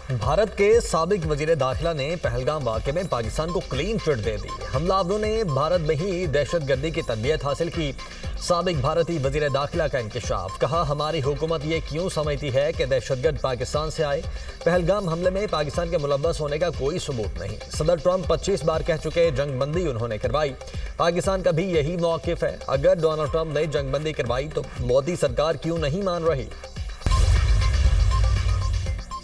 भारत के साबिक वजीर दाखिला ने पहलगाम वाक़े में पाकिस्तान को क्लीन चिट दे दी। हमलावरों ने भारत में ही दहशतगर्दी की तरबियत हासिल की। साबिक भारतीय वजीर दाखिला का इंकशाफ, कहा हमारी हुकूमत ये क्यों समझती है कि दहशतगर्द पाकिस्तान से आए। पहलगाम हमले में पाकिस्तान के मुलव्वस होने का कोई सबूत नहीं। सदर ट्रंप 25 बार कह चुके जंगबंदी उन्होंने करवाई। पाकिस्तान का भी यही मौक़िफ़ है। अगर डोनाल्ड ट्रंप ने जंगबंदी करवाई तो मोदी सरकार क्यों नहीं मान रही।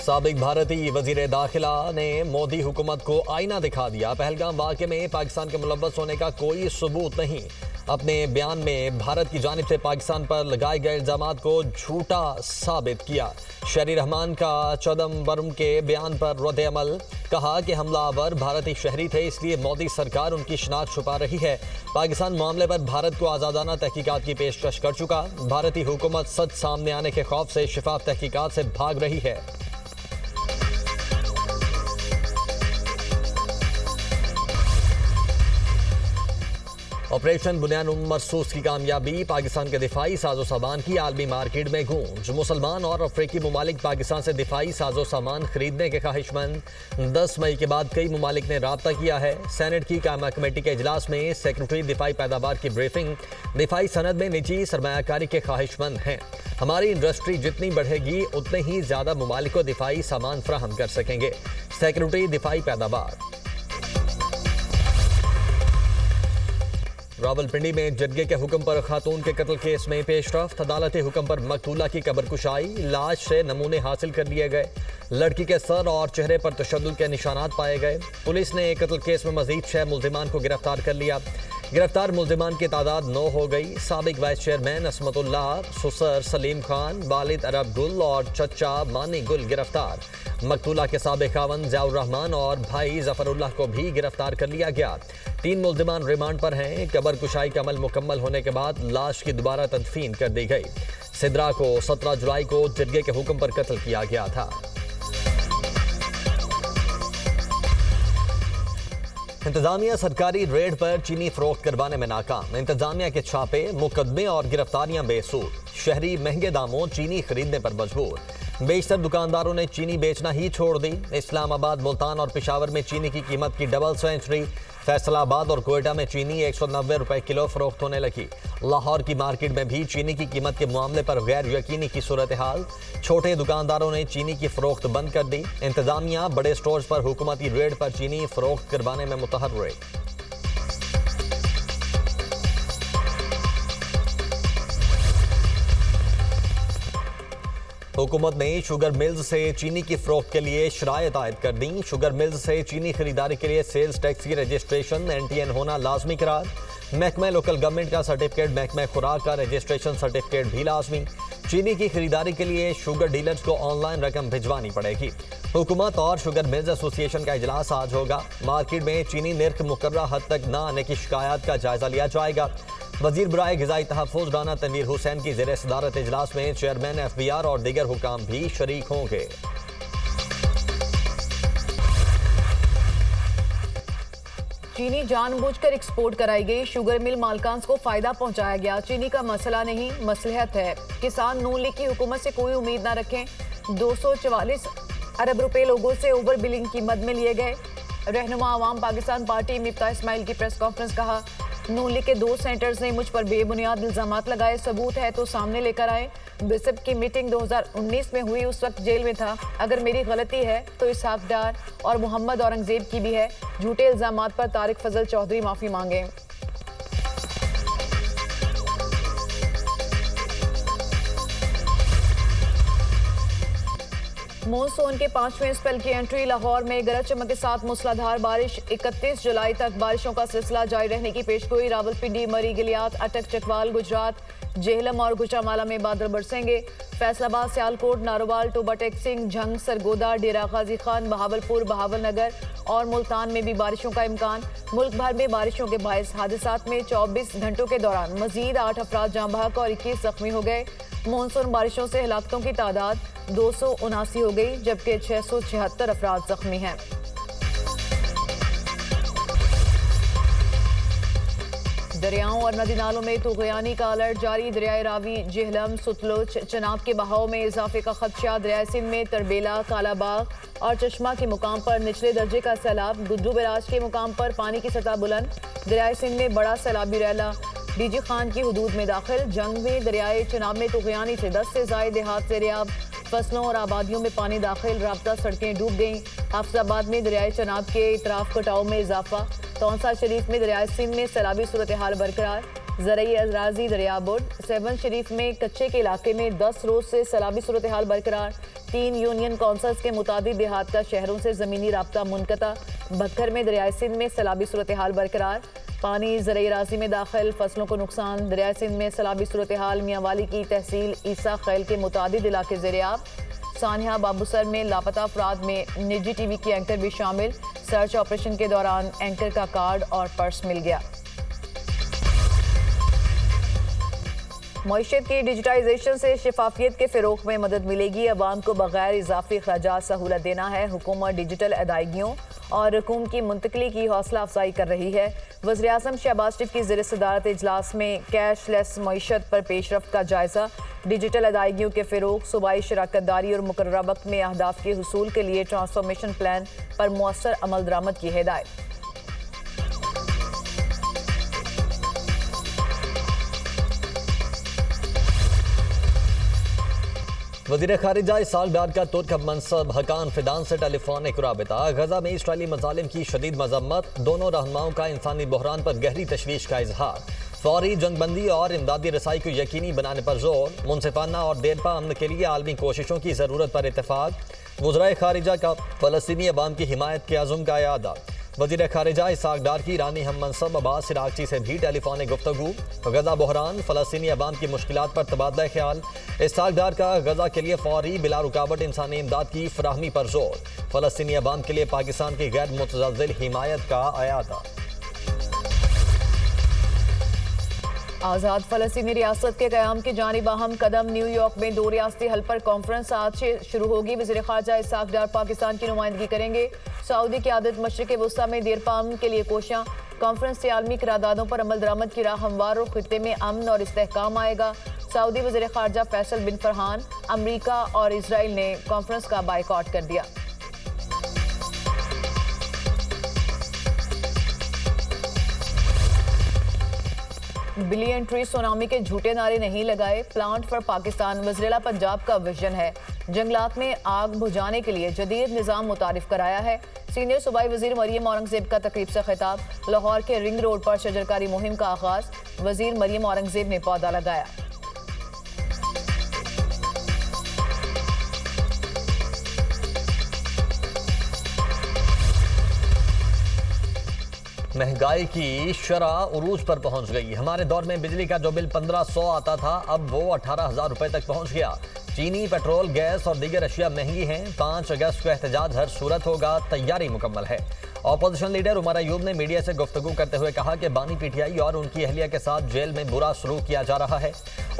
साबिक भारतीय वजीर दाखिला ने मोदी हुकूमत को आईना दिखा दिया। पहलगाम वाक़े में पाकिस्तान के मुलव्वस होने का कोई सबूत नहीं। अपने बयान में भारत की जानिब से पाकिस्तान पर लगाए गए इल्ज़ामात को झूठा साबित किया। शहरी रहमान का चिदंबरम के बयान पर रद्द अमल, कहा कि हमलावर भारतीय शहरी थे, इसलिए मोदी सरकार उनकी शनाख्त छुपा रही है। पाकिस्तान मामले पर भारत को आज़ादाना तहकीकात की पेशकश कर चुका। भारतीय हुकूमत सच सामने आने के खौफ से शिफाफ तहकीकात से भाग रही है। ऑपरेशन बुनियान मरसूस की कामयाबी, पाकिस्तान के दिफाई साजो सामान की आलमी मार्केट में गूंज। मुसलमान और अफ्रीकी ममालिक पाकिस्तान से दिफाई साजो सामान खरीदने के ख्वाहिशमंद। 10 मई के बाद कई ममालिक ने राब्ता किया है। सेनेट की कायमा कमेटी के इजलास में सेक्रेटरी दिफाई पैदावार की ब्रीफिंग, दिफाई सनद में निजी सरमायाकारी के ख्वाहिशमंद हैं। हमारी इंडस्ट्री जितनी बढ़ेगी उतने ही ज्यादा ममालिक को दिफाई सामान फराहम कर सकेंगे। सेक्रेटरी दिफाई पैदावार। रावलपिंडी में जजगे के हुक्म पर खातून के कत्ल केस में पेशरफ्त, अदालती हुक्म पर मकतूला की कब्र कुशाई, लाश से नमूने हासिल कर लिए गए। लड़की के सर और चेहरे पर तशद्दुद के निशानात पाए गए। पुलिस ने कत्ल केस में मजीद 6 मुल्जिमान को गिरफ्तार कर लिया। गिरफ्तार मुल्जिमान की तादाद 9 हो गई। साबिक वाइस चेयरमैन असमतुल्लाह, सुसर सलीम खान, वालिद अरब गुल और चचा मानी गुल गिरफ्तार। मकतूला के साबिक खावन ज़ियाउर रहमान और भाई जफरुल्लाह को भी गिरफ्तार कर लिया गया। 3 मुल्जिमान रिमांड पर हैं। कब्र कुशाई का अमल मुकम्मल होने के बाद लाश की दोबारा तदफीन कर दी गई। सिद्रा को 17 जुलाई को जजगे के हुक्म पर कत्ल किया गया था। इंतजामिया सरकारी रेड पर चीनी फरोख्त करवाने में नाकाम। इंतजामिया के छापे, मुकदमे और गिरफ्तारियां बेसूर। शहरी महंगे दामों चीनी खरीदने पर मजबूर। बेशतर दुकानदारों ने चीनी बेचना ही छोड़ दी। इस्लामाबाद, मुल्तान और पेशावर में चीनी की कीमत की डबल सेंचुरी। फैसलाबाद और कोयटा में चीनी 190 रुपए किलो फरोख्त होने लगी। लाहौर की मार्केट में भी चीनी की कीमत के मामले पर गैर यकीनी की सूरत हाल। छोटे दुकानदारों ने चीनी की फरोख्त बंद कर दी। इंतजामिया बड़े स्टोर्स पर हुकूमती रेड पर चीनी फरोख्त करवाने में मुतहर्रिक। हुकूमत ने शुगर मिल्स से चीनी की फरोख्त के लिए शराइत आयद कर दी। शुगर मिल्स से चीनी खरीदारी के लिए सेल्स टैक्स की रजिस्ट्रेशन NTN होना लाजमी करार। महकमा लोकल गवर्नमेंट का सर्टिफिकेट, महकमा खुराक का रजिस्ट्रेशन सर्टिफिकेट भी लाजमी। चीनी की खरीदारी के लिए शुगर डीलर्स को ऑनलाइन रकम भिजवानी पड़ेगी। हुकूमत और शुगर मिल्स एसोसिएशन का इजलास आज होगा। मार्केट में चीनी निर्ख मुकर्रर हद तक न आने की शिकायत का जायजा लिया जाएगा। वजीर बराए ग़िज़ाई तहफ़्फ़ुज़ राना तनवीर हुसैन की ज़ेर सदारत इजलास में चेयरमैन FBR और दीगर हुकाम भी शरीक होंगे। चीनी जानबूझकर एक्सपोर्ट कराई गई। शुगर मिल मालकान को फायदा पहुंचाया गया। चीनी का मसला नहीं, मसलहत है। किसान नून लीग की हुकूमत से कोई उम्मीद न रखें। 244 अरब रुपए लोगों से ओवर बिलिंग की मद में लिए गए। रहनुमा अवाम पाकिस्तान पार्टी मिफ्ता इस्माइल की प्रेस कॉन्फ्रेंस, कहा नून लीग के 2 सेनेटर्स ने मुझ पर बेबुनियाद इल्जामात लगाए। सबूत है तो सामने लेकर आए। बिशप की मीटिंग 2019 में हुई, उस वक्त जेल में था। अगर मेरी गलती है तो इसहाक डार और मोहम्मद औरंगजेब की भी है। झूठे इल्जामात पर तारिक फजल चौधरी माफी मांगे। मॉनसून के 5वें स्पेल की एंट्री। लाहौर में गरज चमक के साथ मूसलाधार बारिश। 31 जुलाई तक बारिशों का सिलसिला जारी रहने की पेशगोई। रावलपिंडी, मरी, गिलियात, अटक, चकवाल, गुजरात, जेहलम और गुजरांवाला में बादल बरसेंगे। फैसलाबाद, सियालकोट, नारोवाल, टोबा टेक सिंह, झंग, सरगोदा, डेरा गाजी खान, बहावलपुर, बहावलनगर और मुल्तान में भी बारिशों का इम्कान। मुल्क भर में बारिशों के बायस हादसात में 24 घंटों के दौरान मजीद 8 अफराद जाँ बहक और 21 जख्मी हो गए। मॉनसून बारिशों से हलाकतों की तादाद 279 हो गई, जबकि 676 अफराद जख्मी हैं। दरियाओं और नदी नालों में तूग़यानी का अलर्ट जारी। दरियाए रावी, जेहलम, सतलुज, चनाब के बहाव में इजाफे का खदशा। दरियाए सिंध में तरबेला, कालाबाग और चश्मा के मुकाम पर निचले दर्जे का सैलाब। गुड्डू बैराज के मुकाम पर पानी की सतह बुलंद। दरियाए सिंध में बड़ा सैलाबी रैला डीजी खान की हुदूद में दाखिल। जंग में दरियाए चनाब में तूग़यानी से 10 से ज़ायद देहात ज़ेर-ए-आब। फसलों और आबादियों में पानी दाखिल, राब्ता सड़कें डूब गईं। हाफिजाबाद में दरियाए चनाब के इतराफ कटाव में इजाफा। तौंसा शरीफ में दरियाए सिंध में सैलाबी सूरत हाल बरकरार। ज़रई अराजी दरिया बुर्द। सेवन शरीफ में कच्चे के इलाके में 10 रोज से सैलाबी सूरत हाल बरकरार। 3 यूनियन काउंसिल्स के मुताबिक देहात का शहरों से ज़मीनी राब्ता मुनक़ता। बक्खर में दरियाए सिंध में सैलाबी सूरत हाल बरकरार। पानी ज़रई अराजी में दाखिल, फसलों को नुकसान। दरियाए सिंध में सैलाबी सूरत हाल। मियांवाली की तहसील ईसा खैल के मुतादिद इलाके ज़ेर-ए-आब। सानिया बाबूसर में लापता अफराद में निजी टीवी की एंकर भी शामिल। सर्च ऑपरेशन के दौरान एंकर का कार्ड और पर्स मिल गया। मईशत की डिजिटाइजेशन से शफाफियत के फ़रोग़ में मदद मिलेगी। अवाम को बगैर इजाफी खर्चात सहूलत देना है। हुकूमत डिजिटल अदायगियों और रकूम की मुंतकली की हौसला अफजाई कर रही है। वज़ीर-ए-आज़म शहबाज शरीफ की ज़ेर सदारत इजलास में कैशलेस मईशत पर पेशरफ्त का जायज़ा। डिजिटल अदायगियों के फ़रोग़, सूबाई शराकत दारी और मुकर्ररा वक्त में अहदाफ के हुसूल के लिए ट्रांसफॉर्मेशन प्लान पर मुअस्सर अमल दरामद की हिदायत। वज़ीर ख़ारिजा इसहाक़ डार का तुर्क मनसब हकान फिदान से टेलीफोनिक राबिता। गजा में इसराइली मज़ालिम की शदीद मज़म्मत। दोनों रहनुमाओं का इंसानी बहरान पर गहरी तशवीश का इजहार। फौरी जंगबंदी और इमदादी रसाई को यकीनी बनाने पर जोर। मुनसिफाना और देरपा अमन के लिए आलमी कोशिशों की ज़रूरत पर इत्तेफाक। वज़राए ख़ारिजा का फ़लस्तीनी अवाम की हिमायत के अज़्म का यादा। वज़ीर ख़ारिजा इसहाक़ डार की ईरानी हम मनसब अब्बास इराक़ची से भी टेलीफोनिक गुफ्तगू। गजा बहरान, फ़लस्तीनी अवाम की मुश्किलात पर तबादला ख्याल। इसहाक़ डार का गजा के लिए फौरी बिला रुकावट इंसानी इमदाद की फराहमी पर जोर। फ़लस्तीनी अवाम के लिए पाकिस्तान की गैर मुतज़लज़िल हिमायत का अयादा। आज़ाद फ़लस्तीनी रियासत के क़याम की जानिब अहम कदम। न्यूयॉर्क में 2 रियासती हल पर कॉन्फ्रेंस आज से शुरू होगी। वज़ीर ख़ारिजा इसहाक़ डार पाकिस्तान की नुमाइंदगी करेंगे। सऊदी क़यादत मशरिक़ वस्ता में देरपा अमन के लिए कोशियाँ। कॉन्फ्रेंस से आलमी करारदादों पर अमल दरामद की राह हमवार और खित्ते में अमन और इस्तेहकाम आएगा। सऊदी वज़ीर ख़ारिजा फैसल बिन फरहान अमरीका और इसराइल ने कॉन्फ्रेंस का बायकॉट कर दिया। बिलियन ट्री सुनामी के झूठे नारे नहीं लगाए। प्लांट फॉर पाकिस्तान वज़ीर पंजाब का विजन है। जंगलात में आग बुझाने के लिए जदीद निज़ाम मुतारिफ कराया है। सीनियर सूबाई वज़ीर मरियम औरंगज़ेब का तकरीब से खिताब। लाहौर के रिंग रोड पर शजरकारी मुहिम का आगाज़। वज़ीर मरियम औरंगज़ेब ने पौधा लगाया। महंगाई की शरह उरूज पर पहुंच गई। हमारे दौर में बिजली का जो बिल 1500 आता था, अब वो 18,000 रुपए तक पहुंच गया। चीनी, पेट्रोल, गैस और दीगर अशिया महंगी हैं। 5 अगस्त को एहतजाज हर सूरत होगा, तैयारी मुकम्मल है। अपोजिशन लीडर उमर अयूब ने मीडिया से गुफ्तगू करते हुए कहा कि बानी पीटीआई और उनकी अहलिया के साथ जेल में बुरा सलूक किया जा रहा है।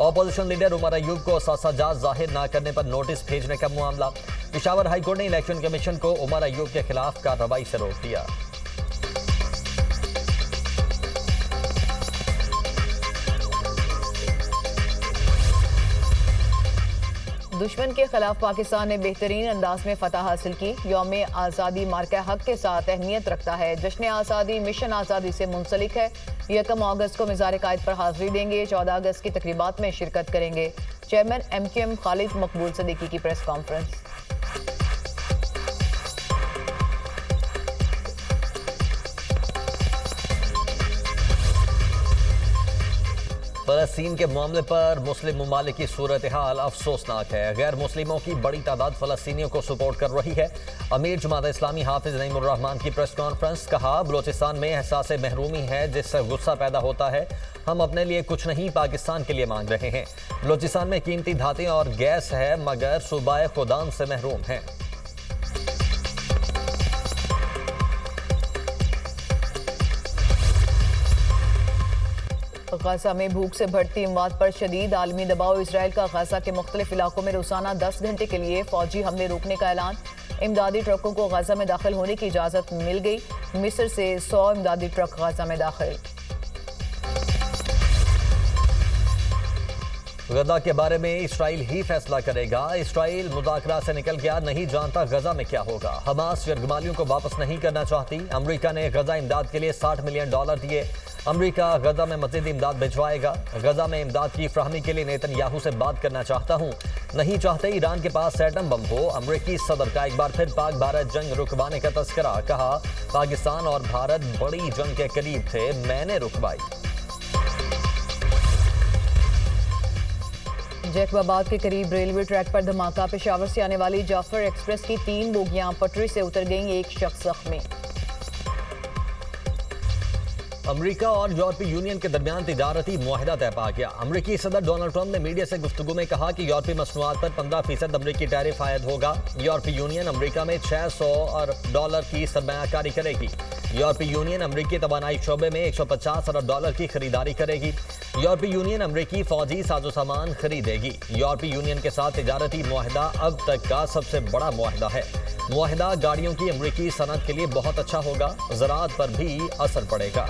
अपोजिशन लीडर उमर अयूब को सासाजात जाहिर न करने पर नोटिस भेजने का मामला। पेशावर हाईकोर्ट ने इलेक्शन कमीशन को उमर अयूब के खिलाफ कार्रवाई से रोक दिया। दुश्मन के खिलाफ पाकिस्तान ने बेहतरीन अंदाज में फतह हासिल की। यौम आज़ादी मार्का हक के साथ अहमियत रखता है। जश्न आज़ादी मिशन आज़ादी से मुंसलिक है। 1 अगस्त को मिज़ार कायद पर हाजिरी देंगे। 14 अगस्त की तकरीबात में शिरकत करेंगे। चेयरमैन MQM खालिद मकबूल सदीकी की प्रेस कॉन्फ्रेंस। फ़लस्तीन के मामले पर मुस्लिम ममालिक की सूरत हाल अफसोसनाक है। गैर मुस्लिमों की बड़ी तादाद फ़लस्तीनियों को सपोर्ट कर रही है। अमीर जमात इस्लामी हाफिज नईमुर रहमान की प्रेस कॉन्फ्रेंस। कहा, बलोचिस्तान में एहसास महरूमी है जिससे गुस्सा पैदा होता है। हम अपने लिए कुछ नहीं, पाकिस्तान के लिए मांग रहे हैं। बलोचिस्तान में कीमती धातें और गैस है, मगर सूबाए खुदान से महरूम हैं। गाजा में भूख से बढ़ती इमवात पर शदीद आलमी दबाव। इसराइल का गाजा के मुख्तलिफ इलाकों में रोजाना 10 घंटे के लिए फौजी हमले रोकने का ऐलान। इमदादी ट्रकों को गाजा में दाखिल होने की इजाज़त मिल गई। मिस्र से 100 इमदादी ट्रक गाजा में दाखिल। गजा के बारे में इसराइल ही फैसला करेगा। इसराइल मुज़ाकरा से निकल गया, नहीं जानता गजा में क्या होगा। हमास यरगमालियों को वापस नहीं करना चाहती। अमेरिका ने गजा इमदाद के लिए $60 मिलियन दिए। अमेरिका गजा में मज़ीद इमदाद भिजवाएगा। गजा में इमदाद की फ्राहमी के लिए नेतन्याहू से बात करना चाहता हूँ। नहीं चाहते ईरान के पास एटम बम हो। अमेरिकी सदर का एक बार फिर पाक भारत जंग रुकवाने का तस्करा। कहा, पाकिस्तान और भारत बड़ी जंग के करीब थे, मैंने रुकवाई। जैकबाबाद के करीब रेलवे ट्रैक पर धमाका। पेशावर से आने वाली जाफर एक्सप्रेस की 3 बोगियां पटरी से उतर गईं, एक शख्स जख्मी। अमेरिका और यूरोपीय यूनियन के दरमियान तिजारती मुआहिदा तय पा गया। अमेरिकी सदर डोनाल्ड ट्रंप ने मीडिया से गुफ्तगू में कहा कि यूरोपीय मसनूआत पर 15% अमेरिकी टैरिफ आयद होगा। यूरोपीय यूनियन अमेरिका में $600 अरब की सरमायाकारी करेगी। यूरोपीय यूनियन अमेरिकी तवानाई शोबे में $150 अरब की खरीदारी करेगी। यूरोपीय यूनियन अमेरिकी फौजी साजो सामान खरीदेगी। यूरोपीय यूनियन के साथ तिजारती मुआहिदा अब तक का सबसे बड़ा मुआहिदा है। मुआहिदा गाड़ियों की अमेरिकी सनत के लिए बहुत अच्छा होगा, ज़राअत पर भी असर पड़ेगा।